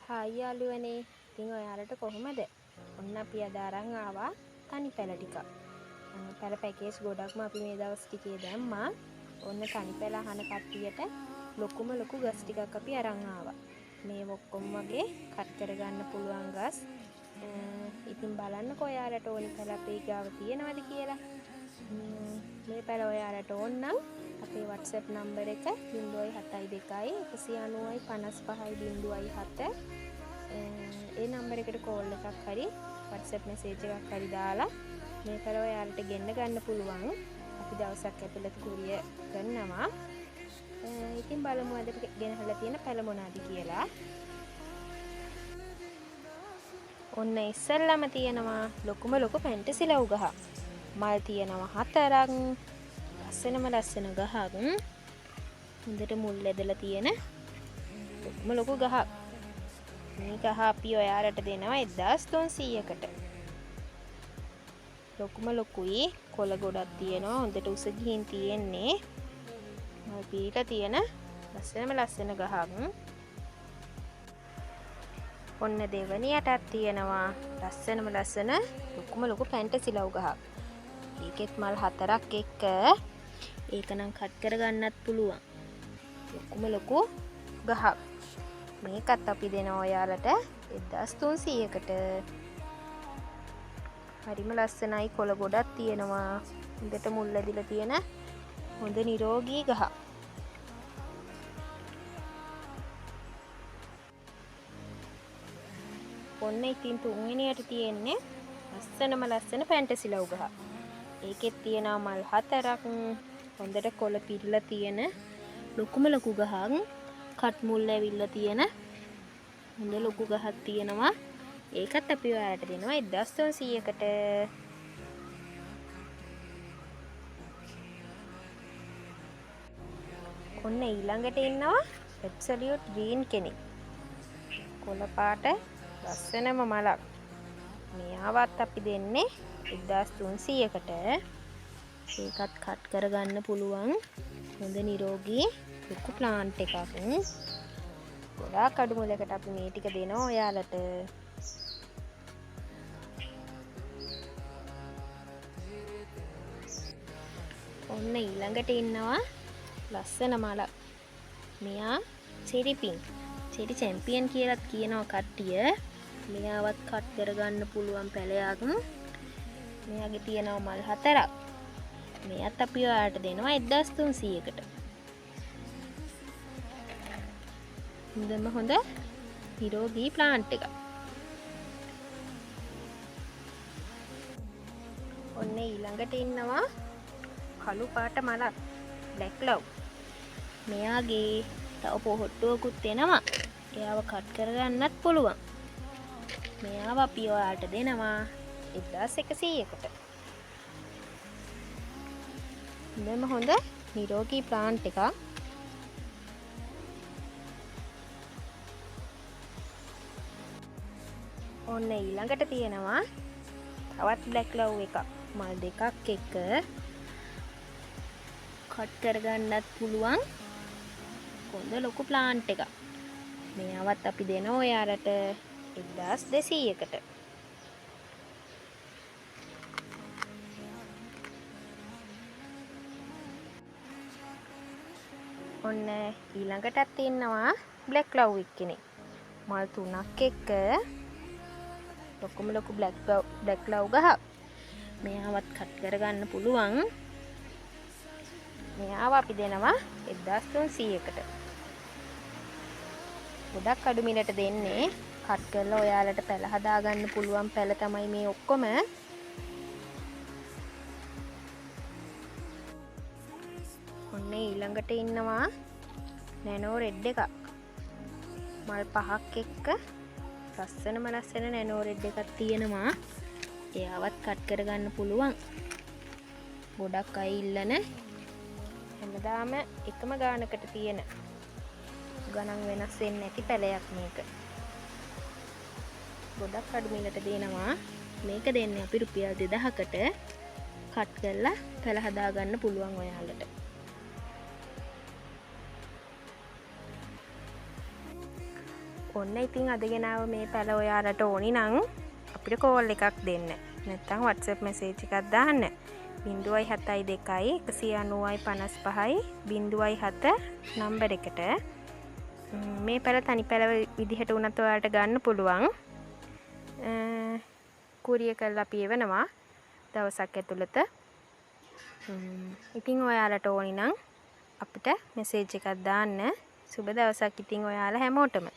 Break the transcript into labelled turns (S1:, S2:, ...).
S1: Hi යාළුවනේ. ඉතින් ඔයාලට කොහොමද? ඔන්න අපි අද අරන් ආවා තනි පැල ටිකක්. පැල පැකේජ් ගොඩක්ම අපි මේ දවස් ටිකේ දැම්මා. ඔන්න තනි පැල අහන කට්ටියට ලොකුම ලොකු ගස් ටිකක් අපි අරන් ආවා. මේ ඔක්කොම වගේ කට් කරගන්න පුළුවන් ගස්. ඉතින් බලන්නකෝ ඔයාලට ඕනි පැල අපේ ගාව තියෙනවද කියලා. මේ පැල ඔයාලට ඕන නම් අපේ WhatsApp නම්බර එක 072 190 55 07 ඒ නම්බර එකට කෝල් එකක් හරි WhatsApp මැසේජ් එකක් හරි දාලා මේ පැල ඔයාලට ගෙන්න ගන්න පුළුවන්. අපි දවසක් ඇතුළත කුරිය කරනවා. ඉතින් බලමු අද ගෙනහලා තියෙන පැල මොනවාද කියලා. ඔන්න ඉස්සෙල්ලාම තියෙනවා ලොකුම ලොකු පැන්ටසිලව් ගහ. මල් තියෙනවා 4ක්. ලස්සන ගහක්. හොඳට මුල් ඇදලා තියෙන ලොකුම ලොකු ගහක්. මේ ගහ අපි ඔයාලට දෙනවා 1300කට. ලොකුම ලොකුයි. කොළ ගොඩක් තියෙනවා. හොඳට උස ගිහින් තියෙන්නේ. මල් පිළිලා තියෙන ලස්සන ගහක්. ඔන්න දෙවනියටත් තියෙනවා ලස්සන ලොකුම ලොකු පැන්ටසිලව් ගහක්. ඒකෙත් මල් 4ක් එක්ක ඒක නම් කට් කරගන්නත් පුළුවන්. ලොකුම ලොකු ගහක්. මේකත් අපි දෙනවා ඔයාලට 1300කට. හරිම ලස්සනයි. කොළ ගොඩක් තියෙනවා. හොඳට මුල් ඇදිලා තියෙන හොඳ නිරෝගී ගහක්. ඔන්න ඉතින් තුන්වෙනියට තියෙන්නේ ලස්සන පැන්ටසිලව් ගහක්. ඒකෙත් තියෙනවා මල් 4ක්. හොඳට කොළ පිරලා තියෙන ලොකුම ලොකු ගහක්. කට් මුල් ඇවිල්ලා තියෙන හොඳ ලොකු ගහක් තියෙනවා. ඒකත් අපි ඔයාලට දෙනවා 1300කට. ඔන්න ඊළඟට ඉන්නවා ඇබ්සලියුට් ග්‍රීන් කෙනෙක්. කොළ පාට ලස්සනම මලක්. මෙයාවත් අපි දෙන්නේ 1300කට. ඒකත් කට් කරගන්න පුළුවන් හොඳ නිරෝගී ලොකු ප්ලාන්ට් එකක්. ගොඩාක් අඩු මුලකට අපි මේ ටික දෙනවා ඔයාලට. ඔන්න ඊළඟට ඉන්නවා ලස්සන මලක්. මෙයා චෙරි පින්ක්. චෙරි චැම්පියන් කියලාත් කියනවා කට්ටිය. මෙයාවත් කට් කරගන්න පුළුවන් පැලයක්. මෙයාගේ තියෙනවා මල් 4ක්. මෙයත් අපි ඔයාලට දෙනවා 1300කට. හොඳ නිරෝගී ප්ලාන්ට් එකක්. ඔන්න ඊළඟට ඉන්නවා කළු පාට මලක්. Black love. මෙයාගේ තව පොහොට්ටුවකුත් එනවා. එයාව කට් කරගන්නත් පුළුවන්. මෙයාව අපි ඔයාලට දෙනවා 1100කට. හොඳ නිරෝගී ප්ලාන්ට් එකක්. ඔන්න ඊළඟට තියෙනවා තවත් බ්ලැක් ලව් එකක්. මල් දෙකක් එක්ක කට් කරගන්නත් පුළුවන් හොඳ ලොකු ප්ලාන්ට් එකක්. මෙයාවත් අපි දෙනවා ඔයාලට 1200කට. ඔන්න ඊළඟටත් ඉන්නවා බ්ලැක් ලව් කෙනෙක්. මල් 3ක් එක්ක ලොකුම ලොකු බ්ලැක් ලව් ගහක්. මෙයාවත් කට් කරගන්න පුළුවන්. මෙයාව අපි දෙනවා 1300කට. ගොඩක් අඩු මිලට දෙන්නේ. කට් කරලා ඔයාලට පැල හදාගන්න පුළුවන් පැල තමයි මේ ඔක්කොම. ඔන්න ඊළඟට ඉන්නවා නැනෝ රෙඩ් එකක්. මල් 5ක් එක්ක ලස්සන නැනෝ රෙඩ් එකක් තියෙනවා. එයාවත් කට් කරගන්න පුළුවන්. ගොඩක් අය ඉල්ලන හැමදාම එකම ගානකට තියෙන ගණන් වෙනස් වෙන්නේ නැති පැලයක් මේක. ගොඩක් අඩු මිලට දෙනවා. මේක දෙන්නේ අපි රුපියල් 2000කට. කට් කරලා පැල හදාගන්න පුළුවන් ඔයාලට. ඔන්න ඉතින් අද ගෙනාව මේ පැල ඔයාලට ඕනි නම් අපිට කෝල් එකක් දෙන්න. නැත්නම් WhatsApp message එකක් දාන්න. 072 190 55 07 නම්බර් එකට. මේ පැල තනි පැල විදිහට උනත් ඔයාලට ගන්න පුළුවන්. කුරිය කරලා අපි එවනවා දවසක් ඇතුළත. ඉතින් ඔයාලට ඕනි නම් අපිට message එකක් දාන්න. සුබ දවසක් ඉතින් ඔයාලා හැමෝටම.